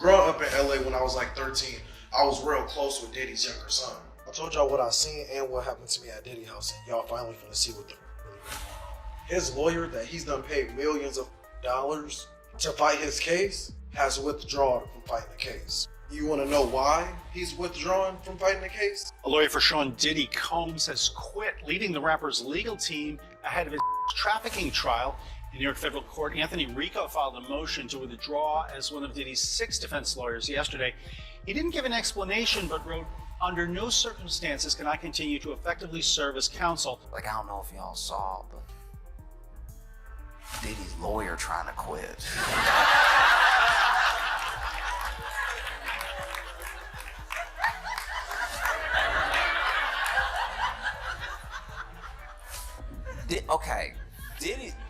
Growing up in LA when I was like 13, I was real close with Diddy's younger son. I told y'all what I seen and what happened to me at Diddy house, and y'all finally gonna see what the really went on. His lawyer that he's done paid millions of dollars to fight his case has withdrawn from fighting the case. You want to know why he's withdrawing from fighting the case? A lawyer for Sean Diddy, Combs, has quit leading the rapper's legal team ahead of his trafficking trial. In New York federal court, Anthony Rico filed a motion to withdraw as one of Diddy's 6 defense lawyers yesterday. He didn't give an explanation, but wrote, "Under no circumstances can I continue to effectively serve as counsel." Like, I don't know if y'all saw, but Diddy's lawyer trying to quit.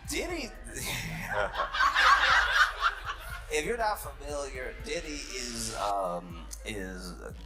Diddy. If you're not familiar, Diddy is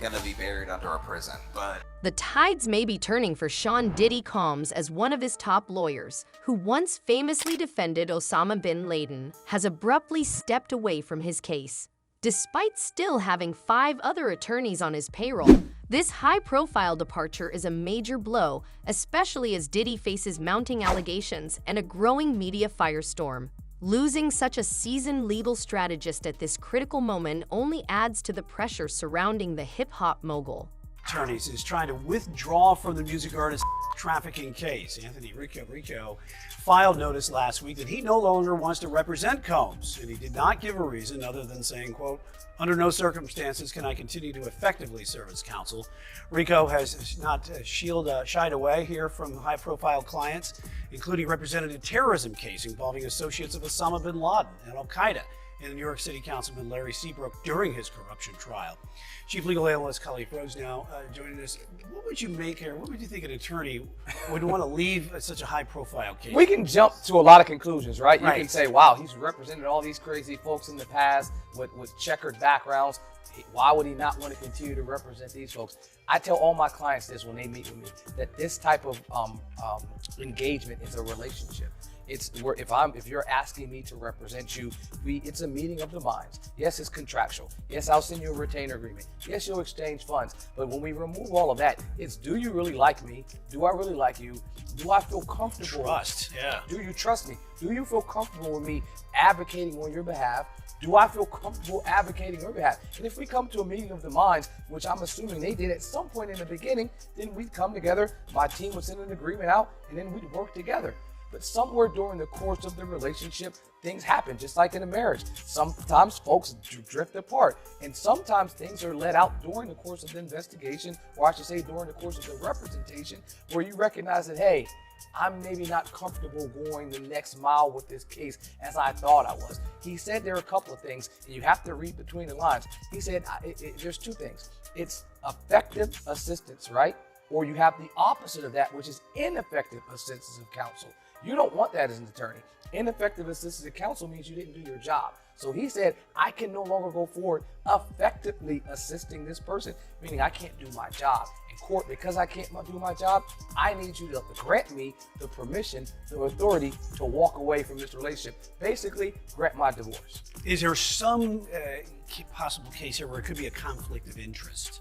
gonna be buried under a prison. But the tides may be turning for Sean Diddy Combs as one of his top lawyers, who once famously defended Osama bin Laden, has abruptly stepped away from his case. Despite still having 5 other attorneys on his payroll, this high-profile departure is a major blow, especially as Diddy faces mounting allegations and a growing media firestorm. Losing such a seasoned legal strategist at this critical moment only adds to the pressure surrounding the hip-hop mogul. Attorneys is trying to withdraw from the music artist's trafficking case. Anthony Rico filed notice last week that he no longer wants to represent Combs, and he did not give a reason other than saying, quote, "Under no circumstances can I continue to effectively serve as counsel." Rico has not shied away here from high-profile clients, including represented a terrorism case involving associates of Osama bin Laden and Al-Qaeda and New York City Councilman Larry Seabrook during his corruption trial. Chief Legal Analyst Khalif Rose now joining us. What would you make here? What would you think an attorney would want to leave such a high-profile case? We can jump to a lot of conclusions, right? You can say, wow, he's represented all these crazy folks in the past with checkered backgrounds. Why would he not want to continue to represent these folks? I tell all my clients this when they meet with me, that this type of engagement is a relationship. It's where if you're asking me to represent you, it's a meeting of the minds. Yes, it's contractual. Yes, I'll send you a retainer agreement. Yes, you'll exchange funds. But when we remove all of that, it's, do you really like me? Do I really like you? Do I feel comfortable? Trust, yeah. Do you trust me? Do you feel comfortable with me advocating on your behalf? Do I feel comfortable advocating on your behalf? And if we come to a meeting of the minds, which I'm assuming they did at some point in the beginning, then we'd come together, my team would send an agreement out, and then we'd work together. But somewhere during the course of the relationship, things happen, just like in a marriage. Sometimes folks drift apart, and sometimes things are let out during the course of the investigation, or I should say during the course of the representation, where you recognize that, hey, I'm maybe not comfortable going the next mile with this case as I thought I was. He said there are a couple of things, and you have to read between the lines. He said there's 2 things. It's effective assistance, right? Or you have the opposite of that, which is ineffective assistance of counsel. You don't want that as an attorney. Ineffective assistance of counsel means you didn't do your job. So he said, I can no longer go forward effectively assisting this person, meaning I can't do my job. In court, because I can't do my job, I need you to grant me the permission, the authority to walk away from this relationship. Basically, grant my divorce. Is there some possible case here where it could be a conflict of interest?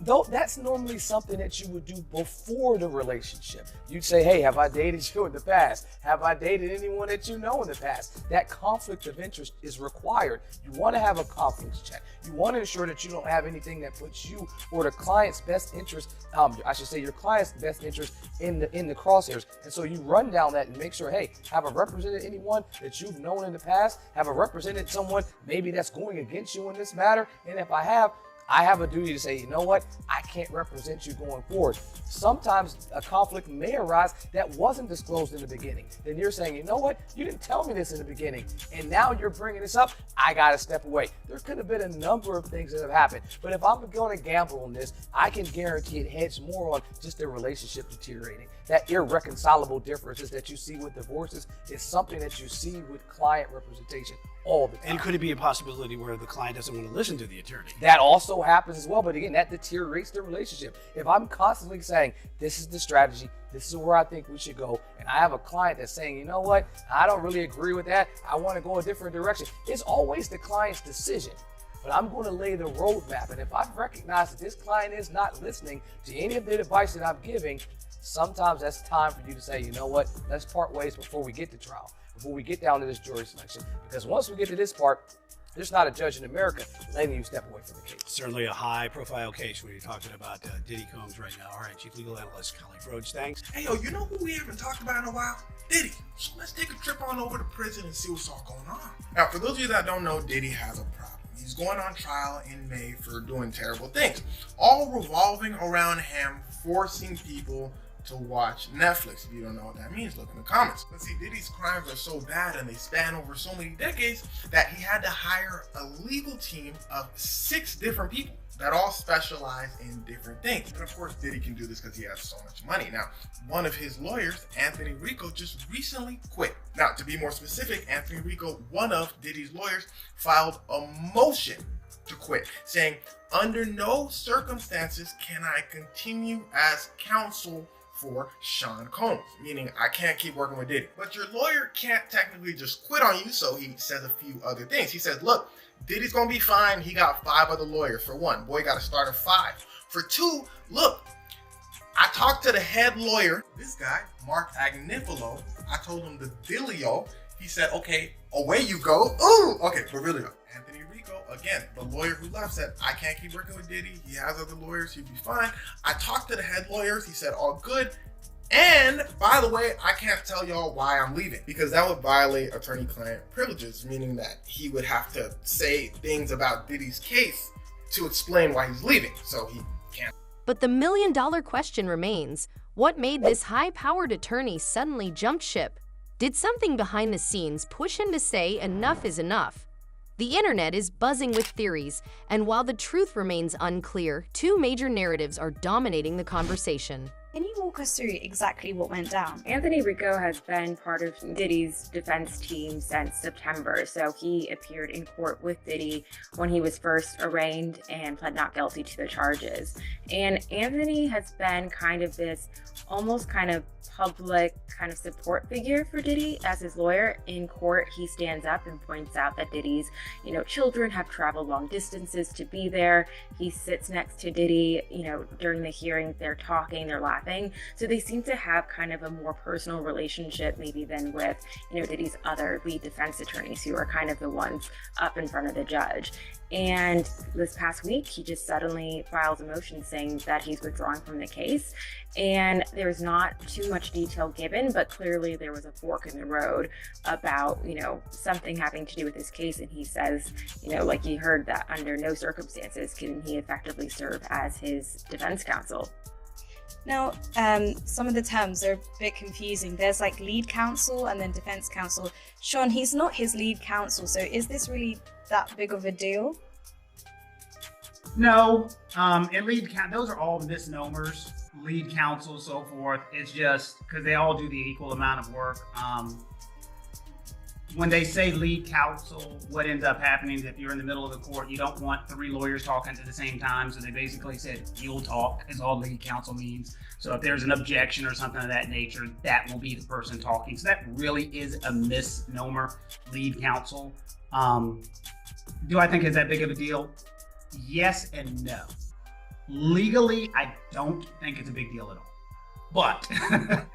Though that's normally something that you would do before the relationship. You'd say, hey, have I dated you in the past? Have I dated anyone that you know in the past? That conflict of interest is required. You want to have a conflicts check. You want to ensure that you don't have anything that puts you or the client's best interest, I should say your client's best interest in the crosshairs. And so you run down that and make sure, hey, have I represented anyone that you've known in the past? Have I represented someone maybe that's going against you in this matter? And if I have a duty to say, you know what, I can't represent you going forward. Sometimes a conflict may arise that wasn't disclosed in the beginning. Then you're saying, you know what, you didn't tell me this in the beginning, and now you're bringing this up, I gotta step away. There could have been a number of things that have happened, but if I'm going to gamble on this, I can guarantee it heads more on just the relationship deteriorating. That irreconcilable differences that you see with divorces is something that you see with client representation all the time. And could it be a possibility where the client doesn't want to listen to the attorney? That also happens as well, but again, that deteriorates the relationship. If I'm constantly saying, this is the strategy, this is where I think we should go, and I have a client that's saying, you know what, I don't really agree with that, I want to go a different direction, it's always the client's decision. but I'm going to lay the roadmap. And if I recognize that this client is not listening to any of the advice that I'm giving, sometimes that's time for you to say, you know what, let's part ways before we get to trial, before we get down to this jury selection. Because once we get to this part, there's not a judge in America letting you step away from the case. Certainly a high-profile case when you're talking about Diddy Combs right now. All right, Chief Legal Analyst Colleen Rhodes, thanks. Hey, yo, you know who we haven't talked about in a while? Diddy. So let's take a trip on over to prison and see what's all going on. Now, for those of you that don't know, Diddy has a problem. He's going on trial in May for doing terrible things, all revolving around him forcing people to watch Netflix. If you don't know what that means, look in the comments. But see, Diddy's crimes are so bad and they span over so many decades that he had to hire a legal team of 6 different people that all specialize in different things. And of course, Diddy can do this because he has so much money. Now, one of his lawyers, Anthony Rico, just recently quit. Now, to be more specific, Anthony Rico, one of Diddy's lawyers, filed a motion to quit, saying, under no circumstances can I continue as counsel for Sean Combs, meaning I can't keep working with Diddy. But your lawyer can't technically just quit on you, so he says a few other things. He says, look, Diddy's gonna be fine. He got 5 other lawyers. For 1, boy got to start at 5. For 2, look, I talked to the head lawyer, this guy, Mark Agnifilo. I told him the dealio. He said, okay, away you go. Ooh, okay, Barilio. Anthony Rico, again, the lawyer who left, said, I can't keep working with Diddy. He has other lawyers. He'll be fine. I talked to the head lawyers. He said, all good. And by the way, I can't tell y'all why I'm leaving because that would violate attorney-client privileges, meaning that he would have to say things about Diddy's case to explain why he's leaving. So he can't. But the million-dollar question remains, what made this high-powered attorney suddenly jump ship? Did something behind the scenes push him to say enough is enough? The internet is buzzing with theories, and while the truth remains unclear, 2 major narratives are dominating the conversation. Can you walk us through exactly what went down? Anthony Rico has been part of Diddy's defense team since September, so he appeared in court with Diddy when he was first arraigned and pled not guilty to the charges. And Anthony has been kind of this almost kind of public kind of support figure for Diddy as his lawyer. In court, he stands up and points out that Diddy's, children have traveled long distances to be there. He sits next to Diddy, during the hearing, they're talking, they're laughing. So they seem to have kind of a more personal relationship maybe than with, Diddy's other lead defense attorneys who are kind of the ones up in front of the judge. And this past week, he just suddenly files a motion saying that he's withdrawing from the case. And there's not too much detail given, but clearly there was a fork in the road about, something having to do with his case. And he says, like he heard that under no circumstances can he effectively serve as his defense counsel. Now, some of the terms are a bit confusing. There's like lead counsel and then defense counsel. Sean, he's not his lead counsel, so is this really that big of a deal? No, and those are all misnomers. Lead counsel, so forth. It's just because they all do the equal amount of work. When they say lead counsel, what ends up happening is if you're in the middle of the court, you don't want 3 lawyers talking at the same time. So they basically said, you'll talk, is all lead counsel means. So if there's an objection or something of that nature, that will be the person talking. So that really is a misnomer, lead counsel. Do I think it's that big of a deal? Yes and no. Legally, I don't think it's a big deal at all. But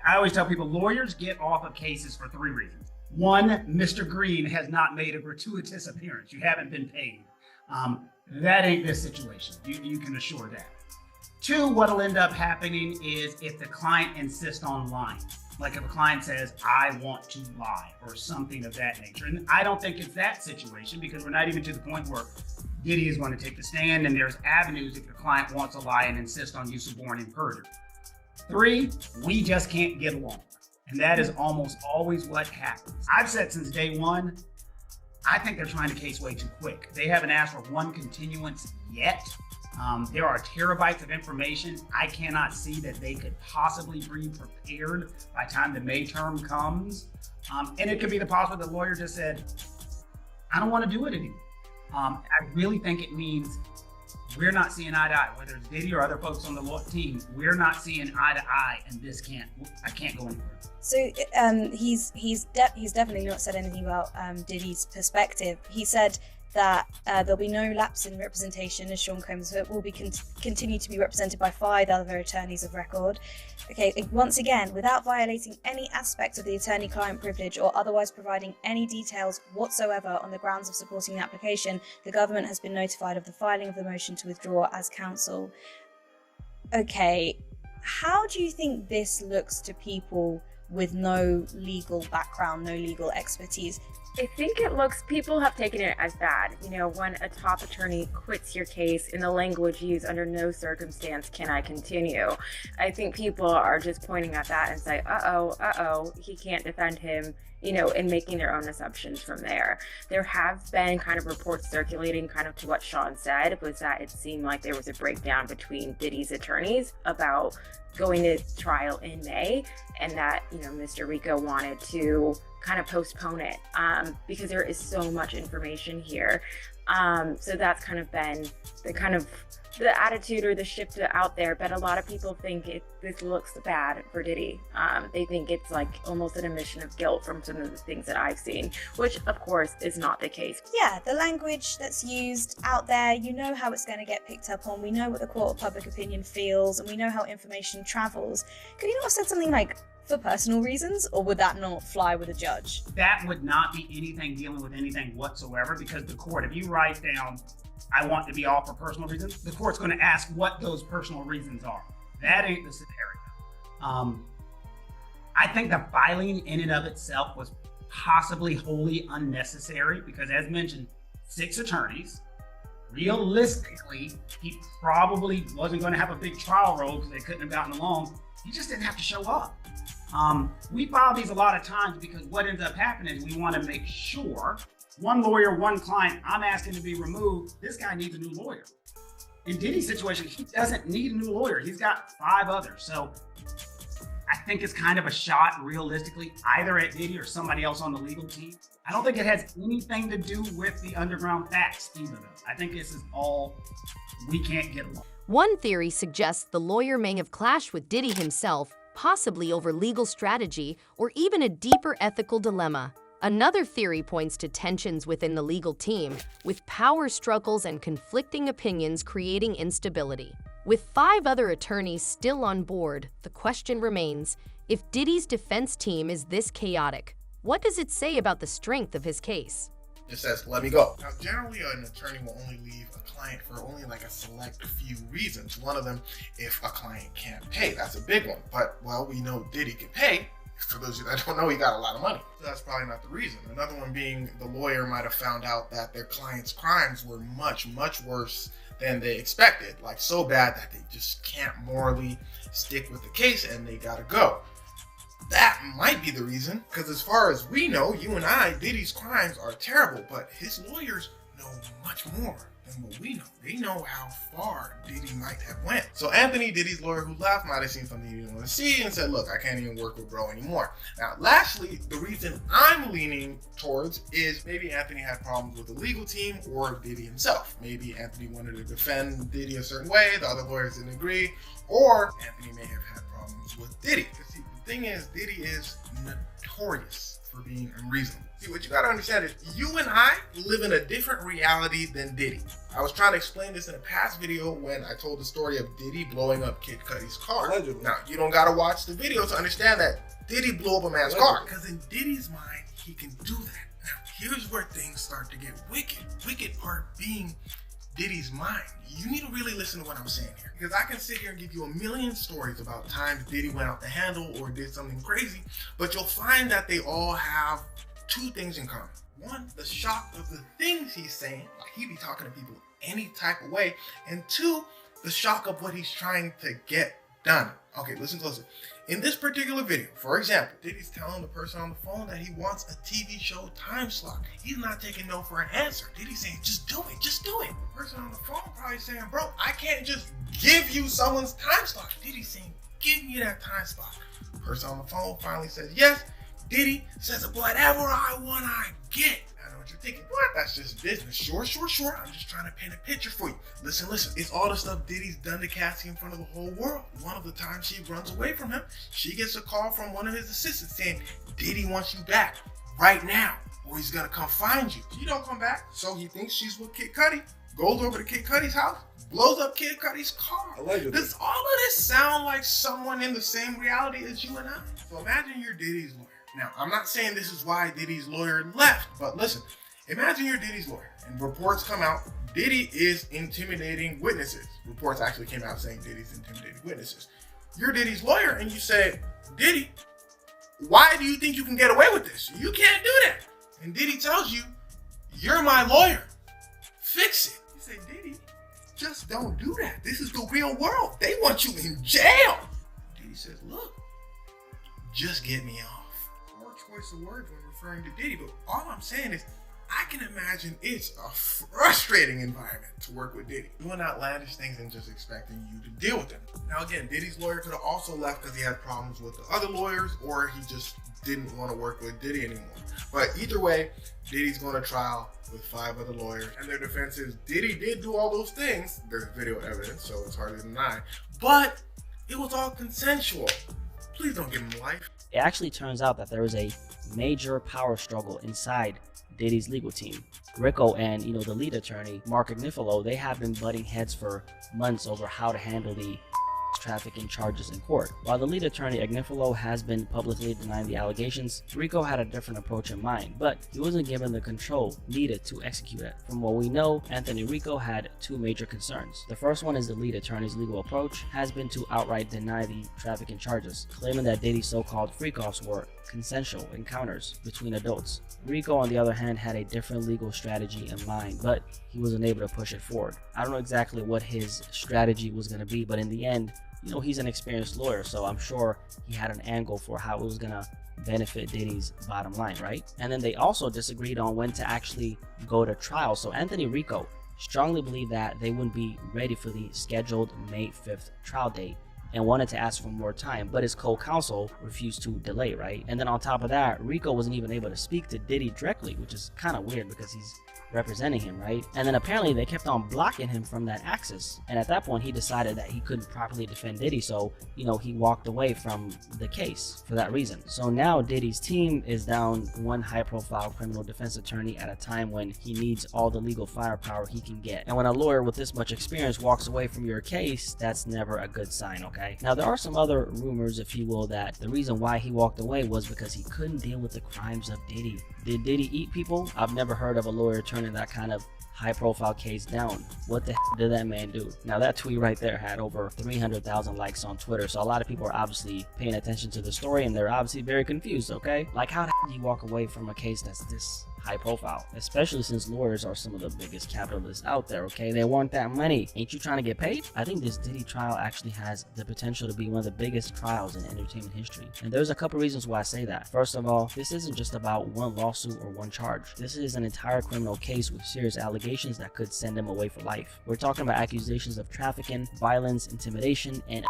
I always tell people lawyers get off of cases for 3 reasons. 1, Mr. Green has not made a gratuitous appearance. You haven't been paid. That ain't this situation. You can assure that. 2, what'll end up happening is if the client insists on lying. Like if a client says, I want to lie or something of that nature. And I don't think it's that situation because we're not even to the point where Diddy is going to take the stand and there's avenues if your client wants to lie and insist on you suborning perjury. 3, we just can't get along. And that is almost always what happens. I've said since day one, I think they're trying the case way too quick. They haven't asked for 1 continuance yet. There are terabytes of information. I cannot see that they could possibly be prepared by the time the May term comes. And it could be the possibility the lawyer just said, I don't want to do it anymore. I really think it means we're not seeing eye to eye, whether it's Diddy or other folks on the law team, we're not seeing eye to eye, and I can't go anywhere. So he's definitely not said anything about Diddy's perspective. He said that there'll be no lapse in representation, as Sean Combs will be continue to be represented by 5 other attorneys of record. Okay, once again, without violating any aspect of the attorney-client privilege or otherwise providing any details whatsoever on the grounds of supporting the application, the government has been notified of the filing of the motion to withdraw as counsel. Okay, how do you think this looks to people with no legal background, no legal expertise? I think it looks, people have taken it as bad. You know, when a top attorney quits your case in the language used, under no circumstance can I continue. I think people are just pointing at that and say, uh-oh, he can't defend him, you know, and making their own assumptions from there. There have been kind of reports circulating, kind of to what Sean said, was that it seemed like there was a breakdown between Diddy's attorneys about going to trial in May, and that, you know, Mr. Rico wanted to kind of postpone it because there is so much information here. So that's kind of been the attitude or the shift out there, but a lot of people think this looks bad for Diddy. They think it's like almost an admission of guilt from some of the things that I've seen, which of course is not the case. Yeah, the language that's used out there, you know how it's going to get picked up on. We know what the court of public opinion feels, and we know how information travels. Could he not have said something like, for personal reasons, or would that not fly with a judge? That would not be anything dealing with anything whatsoever, because the court, if you write down, I want to be off for personal reasons, the court's going to ask what those personal reasons are. That ain't the scenario. I think the filing in and of itself was possibly wholly unnecessary because, as mentioned, 6 attorneys. Realistically, he probably wasn't going to have a big trial roll because they couldn't have gotten along. He just didn't have to show up. We file these a lot of times because what ends up happening is we want to make sure one lawyer, one client, I'm asking to be removed. This guy needs a new lawyer. In Diddy's situation, he doesn't need a new lawyer. He's got 5 others. So I think it's kind of a shot realistically, either at Diddy or somebody else on the legal team. I don't think it has anything to do with the underground facts either, though. I think this is all, we can't get along. One theory suggests the lawyer may have clashed with Diddy himself, possibly over legal strategy or even a deeper ethical dilemma. Another theory points to tensions within the legal team, with power struggles and conflicting opinions creating instability. With 5 other attorneys still on board, the question remains, if Diddy's defense team is this chaotic, what does it say about the strength of his case? It says, let me go. Now, generally, an attorney will only leave a client for only like a select few reasons. One of them, if a client can't pay. That's a big one. But, well, we know Diddy can pay. For those of you that don't know, he got a lot of money. So that's probably not the reason. Another one being the lawyer might have found out that their client's crimes were much, much worse than they expected. Like so bad that they just can't morally stick with the case and they gotta go. That might be the reason, because as far as we know, you and I, Diddy's crimes are terrible, but his lawyers know much more than what we know. They know how far Diddy might have went. So Anthony, Diddy's lawyer who left, might have seen something he didn't want to see and said, look, I can't even work with bro anymore. Now, lastly, the reason I'm leaning towards is maybe Anthony had problems with the legal team or Diddy himself. Maybe Anthony wanted to defend Diddy a certain way, the other lawyers didn't agree, or Anthony may have had problems with Diddy. See, the thing is, Diddy is notorious for being unreasonable. See, what you gotta understand is you and I live in a different reality than Diddy. I was trying to explain this in a past video when I told the story of Diddy blowing up Kid Cudi's car. Allegedly. Now, you don't gotta watch the video to understand that Diddy blew up a man's car. Because in Diddy's mind, he can do that. Now, here's where things start to get wicked. Wicked part being Diddy's mind. You need to really listen to what I'm saying here, because I can sit here and give you a million stories about times Diddy went out the handle or did something crazy, but you'll find that they all have 2 things in common. One, the shock of the things he's saying, like he be talking to people any type of way, and 2, the shock of what he's trying to get done. Okay, listen closer. In this particular video, for example, Diddy's telling the person on the phone that he wants a TV show time slot. He's not taking no for an answer. Diddy's saying, just do it, just do it. The person on the phone probably saying, bro, I can't just give you someone's time slot. Diddy's saying, give me that time slot. The person on the phone finally says, yes. Diddy says, whatever I want, I get. I know what you're thinking. What? That's just business. Sure. I'm just trying to paint a picture for you. Listen. It's all the stuff Diddy's done to Cassie in front of the whole world. One of the times she runs away from him, she gets a call from one of his assistants saying, Diddy wants you back. right now, or he's gonna come find you. She don't come back, so he thinks she's with Kid Cudi, goes over to Kid Cudi's house, blows up Kid Cudi's car. Allegedly. Does all of this sound like someone in the same reality as you and I? So imagine you're Diddy's lawyer. Now, I'm not saying this is why Diddy's lawyer left, but listen, imagine you're Diddy's lawyer and reports come out, Diddy is intimidating witnesses. Reports actually came out saying Diddy's intimidating witnesses. You're Diddy's lawyer and you say, Diddy, why do you think you can get away with this? You can't do that. And Diddy tells you, you're my lawyer. Fix it. You say, Diddy, just don't do that. This is the real world. They want you in jail. Diddy says, look, just get me off. Poor choice of words when referring to Diddy, but all I'm saying is, I can imagine it's a frustrating environment to work with Diddy. Doing outlandish things and just expecting you to deal with them. Now again, Diddy's lawyer could have also left because he had problems with the other lawyers, or he just didn't want to work with Diddy anymore. But either way, Diddy's going to trial with 5 other lawyers, and their defense is Diddy did do all those things. There's video evidence, so it's hard to deny. But it was all consensual. Please don't give him life. It actually turns out that there was a major power struggle inside Diddy's legal team. Rico and, the lead attorney, Mark Agnifilo, they have been butting heads for months over how to handle the trafficking charges in court. While the lead attorney Agnifilo has been publicly denying the allegations, Rico had a different approach in mind, but he wasn't given the control needed to execute it. From what we know, Anthony Rico had 2 major concerns. The first one is the lead attorney's legal approach has been to outright deny the trafficking charges, claiming that Diddy's so-called freak-offs were consensual encounters between adults. Rico, on the other hand, had a different legal strategy in mind, but he wasn't able to push it forward. I don't know exactly what his strategy was going to be, but in the end, he's an experienced lawyer, so I'm sure he had an angle for how it was going to benefit Diddy's bottom line, right? And then they also disagreed on when to actually go to trial. So Anthony Rico strongly believed that they wouldn't be ready for the scheduled May 5th trial date and wanted to ask for more time, but his co-counsel refused to delay, right? And then on top of that, Rico wasn't even able to speak to Diddy directly, which is kind of weird because he's representing him, right? And then apparently they kept on blocking him from that access. And at that point, he decided that he couldn't properly defend Diddy, so, he walked away from the case for that reason. So now Diddy's team is down 1 high-profile criminal defense attorney at a time when he needs all the legal firepower he can get. And when a lawyer with this much experience walks away from your case, that's never a good sign, okay? Now, there are some other rumors, if you will, that the reason why he walked away was because he couldn't deal with the crimes of Diddy. Did Diddy eat people? I've never heard of a lawyer turning that kind of high-profile case down. What the heck did that man do? Now, that tweet right there had over 300,000 likes on Twitter, so a lot of people are obviously paying attention to the story, and they're obviously very confused, okay? Like, how the heck do you walk away from a case that's this high profile, especially since lawyers are some of the biggest capitalists out there, okay? They want that money. Ain't you trying to get paid? I think this Diddy trial actually has the potential to be one of the biggest trials in entertainment history. And there's a couple reasons why I say that. First of all, this isn't just about one lawsuit or one charge. This is an entire criminal case with serious allegations that could send him away for life. We're talking about accusations of trafficking, violence, intimidation, and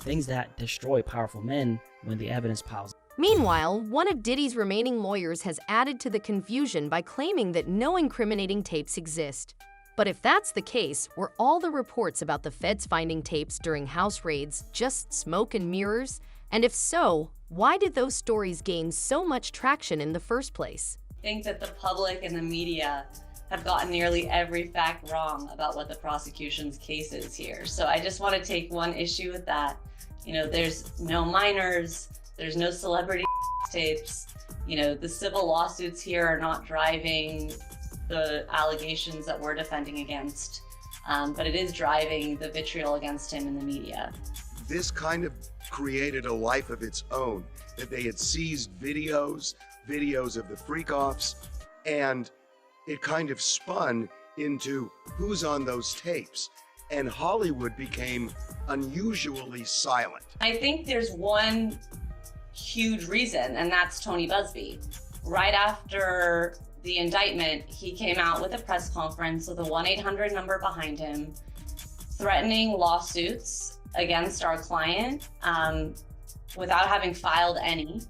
things that destroy powerful men when the evidence piles up. Meanwhile, one of Diddy's remaining lawyers has added to the confusion by claiming that no incriminating tapes exist. But if that's the case, were all the reports about the feds finding tapes during house raids just smoke and mirrors? And if so, why did those stories gain so much traction in the first place? I think that the public and the media have gotten nearly every fact wrong about what the prosecution's case is here. So I just want to take one issue with that. There's no minors, there's no celebrity tapes. The civil lawsuits here are not driving the allegations that we're defending against, but it is driving the vitriol against him in the media. This kind of created a life of its own, that they had seized videos of the freak-offs, and it kind of spun into who's on those tapes. And Hollywood became unusually silent. I think there's one huge reason, and that's Tony Busby. Right after the indictment, he came out with a press conference with a 1-800 number behind him, threatening lawsuits against our client without having filed any.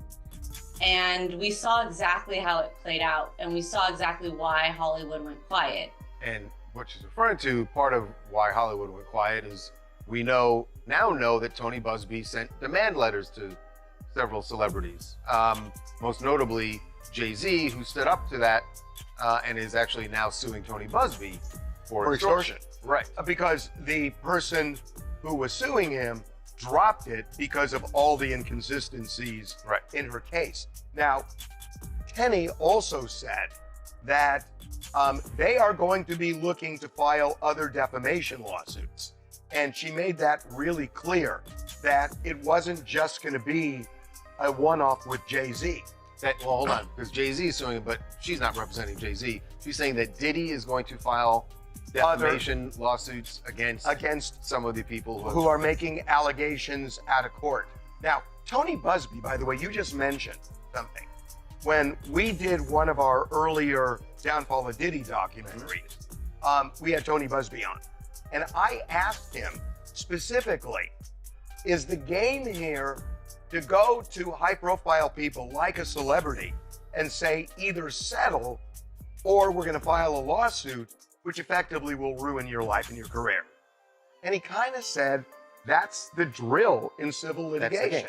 And we saw exactly how it played out, and we saw exactly why Hollywood went quiet. And what she's referring to, part of why Hollywood went quiet is we now know that Tony Busby sent demand letters to several celebrities, most notably Jay-Z, who stood up to that and is actually now suing Tony Busby for extortion. Right. Because the person who was suing him dropped it because of all the inconsistencies in her case. Now, Kenny also said that they are going to be looking to file other defamation lawsuits. And she made that really clear, that it wasn't just going to be a one-off with Jay-Z. Well, hold on, because Jay-Z is suing him, but she's not representing Jay-Z. She's saying that Diddy is going to file defamation lawsuits against some of the people who are making allegations out of court. Now, Tony Busby, by the way, you just mentioned something. When we did one of our earlier Downfall of Diddy documentaries, we had Tony Busby on. And I asked him specifically, is the game here to go to high-profile people like a celebrity and say either settle or we're going to file a lawsuit which effectively will ruin your life and your career? And he kind of said that's the drill in civil litigation.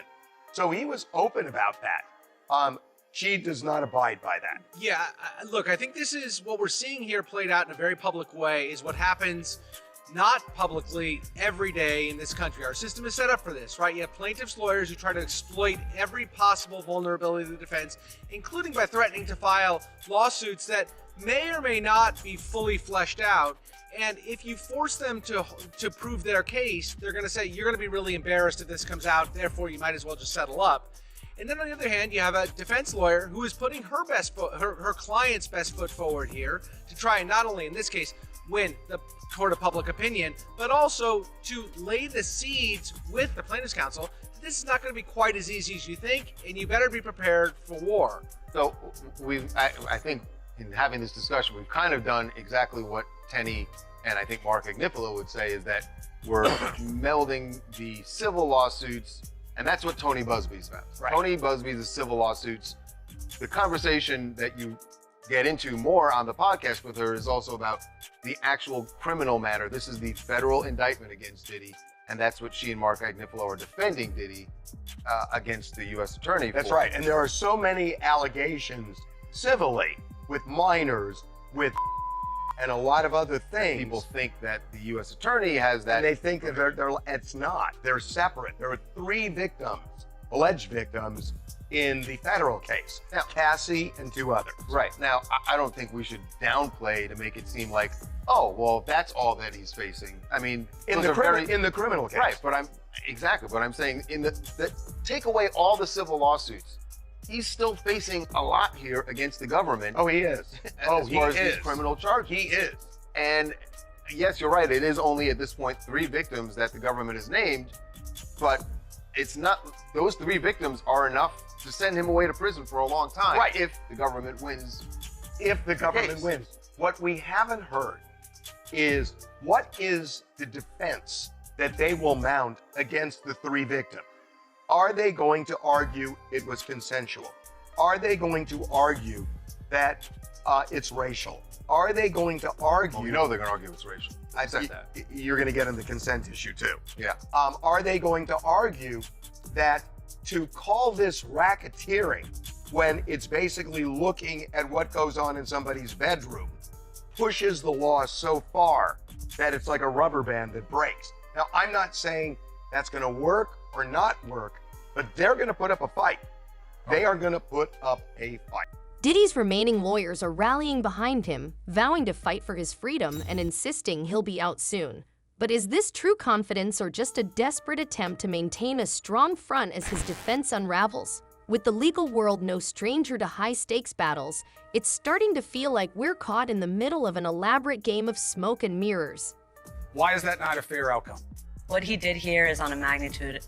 So he was open about that. She does not abide by that. Yeah, look, I think this is what we're seeing here played out in a very public way, is what happens not publicly every day in this country. Our system is set up for this, right? You have plaintiffs' lawyers who try to exploit every possible vulnerability of the defense, including by threatening to file lawsuits that may or may not be fully fleshed out. And if you force them to prove their case, they're going to say, you're going to be really embarrassed if this comes out, therefore you might as well just settle up. And then on the other hand, you have a defense lawyer who is putting her client's best foot forward here to try and not only, in this case, win the court of public opinion, but also to lay the seeds with the plaintiff's counsel. This is not going to be quite as easy as you think, and you better be prepared for war. So I think in having this discussion, we've kind of done exactly what Tenny and I think Mark Agnifilo would say, is that we're melding the civil lawsuits, and that's what Tony Busby's about. Right. Tony Busby's the civil lawsuits. The conversation that you get into more on the podcast with her is also about the actual criminal matter. This is the federal indictment against Diddy, and that's what she and Mark Agnifilo are defending Diddy against the U.S. attorney for. That's right, and there are so many allegations civilly with minors, with and a lot of other things. People think that the U.S. attorney has that. And they think that it's not. They're separate. There are 3 victims, alleged victims, in the federal case. Now, Cassie and 2 others. Right. Now, I don't think we should downplay to make it seem like, oh, well, that's all that he's facing. I mean, in the criminal case. Right, but I'm saying take away all the civil lawsuits. He's still facing a lot here against the government. Oh, he is. As far as these criminal charges. He is. And yes, you're right. It is only at this point 3 victims that the government has named, but it's not. Those 3 victims are enough to send him away to prison for a long time. Right. If the government wins. If the government wins. What we haven't heard is what is the defense that they will mount against the 3 victims? Are they going to argue it was consensual? Are they going to argue that it's racial? Are they going to argue? Well, we know they're going to argue it's racial. I said that. You're going to get in the consent issue too. Yeah. Are they going to argue that to call this racketeering when it's basically looking at what goes on in somebody's bedroom pushes the law so far that it's like a rubber band that breaks? Now, I'm not saying that's going to work or not work, but they're going to put up a fight. They are going to put up a fight. Diddy's remaining lawyers are rallying behind him, vowing to fight for his freedom and insisting he'll be out soon. But is this true confidence or just a desperate attempt to maintain a strong front as his defense unravels? With the legal world no stranger to high-stakes battles, it's starting to feel like we're caught in the middle of an elaborate game of smoke and mirrors. Why is that not a fair outcome? What he did here is on a magnitude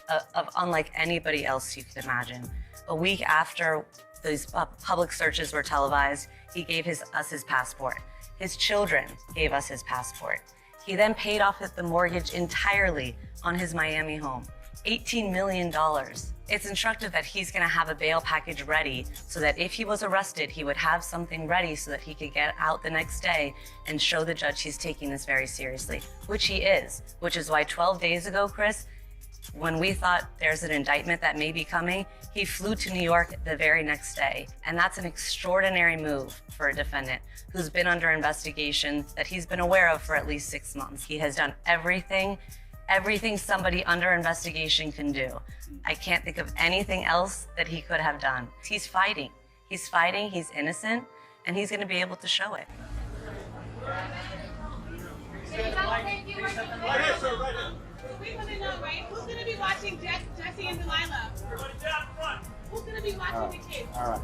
of unlike anybody else you could imagine. A week after those public searches were televised, he gave us his passport. His children gave us his passport. He then paid off the mortgage entirely on his Miami home, $18 million. It's instructive that he's going to have a bail package ready so that if he was arrested, he would have something ready so that he could get out the next day and show the judge he's taking this very seriously, which he is, which is why 12 days ago, Chris, When we thought there's an indictment that may be coming, he flew to New York the very next day. And that's an extraordinary move for a defendant who's been under investigation that he's been aware of for at least 6 months. He has done everything somebody under investigation can do. I can't think of anything else that he could have done. He's fighting. He's fighting, he's innocent, and he's gonna be able to show it. We want to know, right? Who's going to be watching Jesse and Delilah? Everybody down front. Who's going to be watching the kids? All right.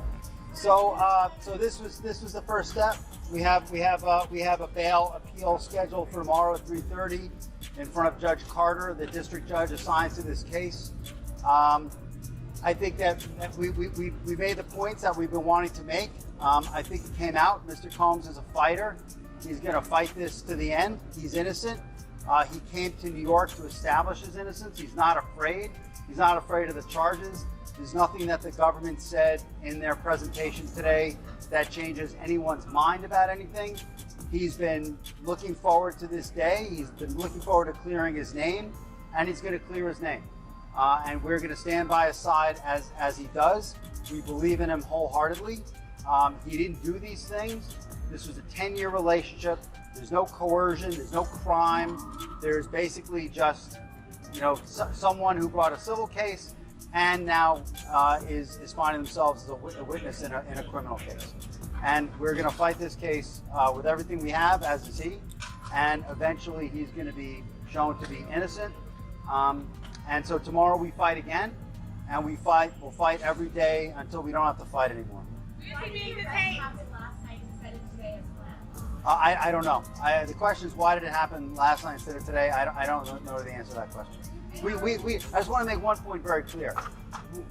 So this was the first step. We have a bail appeal scheduled for tomorrow at 3:30 in front of Judge Carter, the district judge assigned to this case. I think that we made the points that we've been wanting to make. I think it came out. Mr. Combs is a fighter. He's going to fight this to the end. He's innocent. He came to New York to establish his innocence. He's not afraid. He's not afraid of the charges. There's nothing that the government said in their presentation today that changes anyone's mind about anything. He's been looking forward to this day. He's been looking forward to clearing his name, and he's going to clear his name. And we're going to stand by his side as he does. We believe in him wholeheartedly. He didn't do these things. This was a 10-year relationship. There's no coercion. There's no crime. There's basically just, someone who brought a civil case and now is finding themselves as a witness in a criminal case. And we're going to fight this case with everything we have, as is he. And eventually he's going to be shown to be innocent. And so tomorrow we fight again, and we'll fight every day until we don't have to fight anymore. I don't know. The question is, why did it happen last night instead of today? I don't know the answer to that question. I just want to make one point very clear.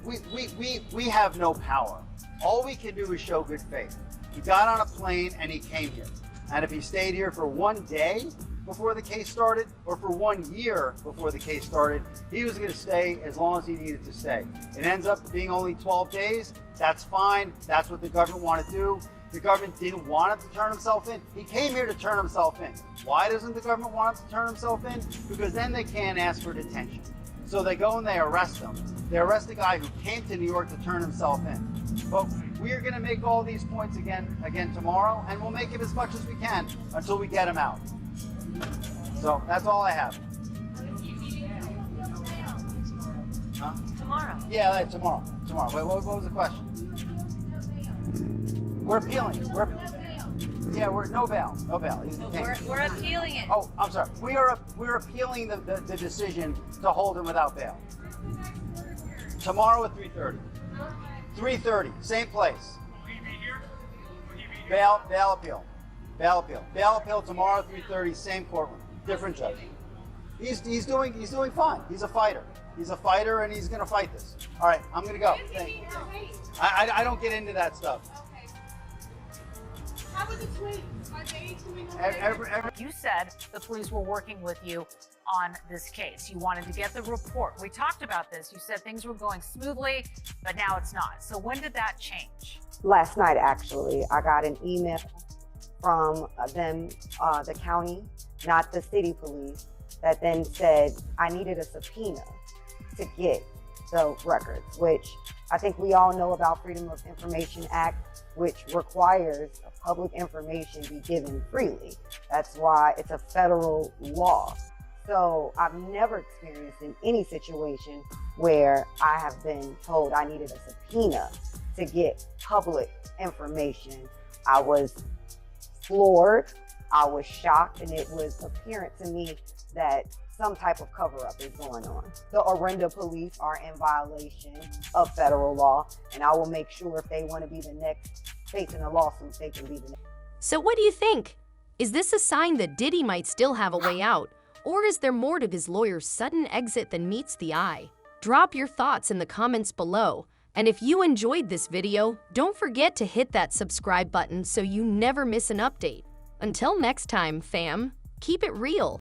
We have no power. All we can do is show good faith. He got on a plane and he came here. And if he stayed here for one day before the case started, or for 1 year before the case started, he was going to stay as long as he needed to stay. It ends up being only 12 days. That's fine. That's what the government wanted to do. The government didn't want him to turn himself in. He came here to turn himself in. Why doesn't the government want him to turn himself in? Because then they can't ask for detention. So they go and they arrest him. They arrest a guy who came to New York to turn himself in. But we are going to make all these points again tomorrow, and we'll make it as much as we can until we get him out. So that's all I have. Huh? Tomorrow. Yeah, tomorrow. Wait, what was the question? We're appealing. No bail. We're appealing it. Oh, I'm sorry. We're appealing the decision to hold him without bail. Tomorrow at 3:30. 3:30, same place. Bail appeal. Bail appeal tomorrow at 3:30, same courtroom, different judge. He's doing fine. He's a fighter. He's a fighter, and he's going to fight this. All right, I'm going to go. I don't get into that stuff. How was the twins? Are they doing You said the police were working with you on this case. You wanted to get the report. We talked about this. You said things were going smoothly, but now it's not. So when did that change? Last night, actually, I got an email from them, the county, not the city police, that then said I needed a subpoena to get the records, which I think we all know about Freedom of Information Act, which requires public information be given freely. That's why it's a federal law. So I've never experienced in any situation where I have been told I needed a subpoena to get public information. I was floored, I was shocked, and it was apparent to me that some type of cover-up is going on. The Orinda police are in violation of federal law, and I will make sure if they want to be the next facing a lawsuit, they can be the next. So what do you think? Is this a sign that Diddy might still have a way out? Or is there more to his lawyer's sudden exit than meets the eye? Drop your thoughts in the comments below. And if you enjoyed this video, don't forget to hit that subscribe button so you never miss an update. Until next time, fam, keep it real.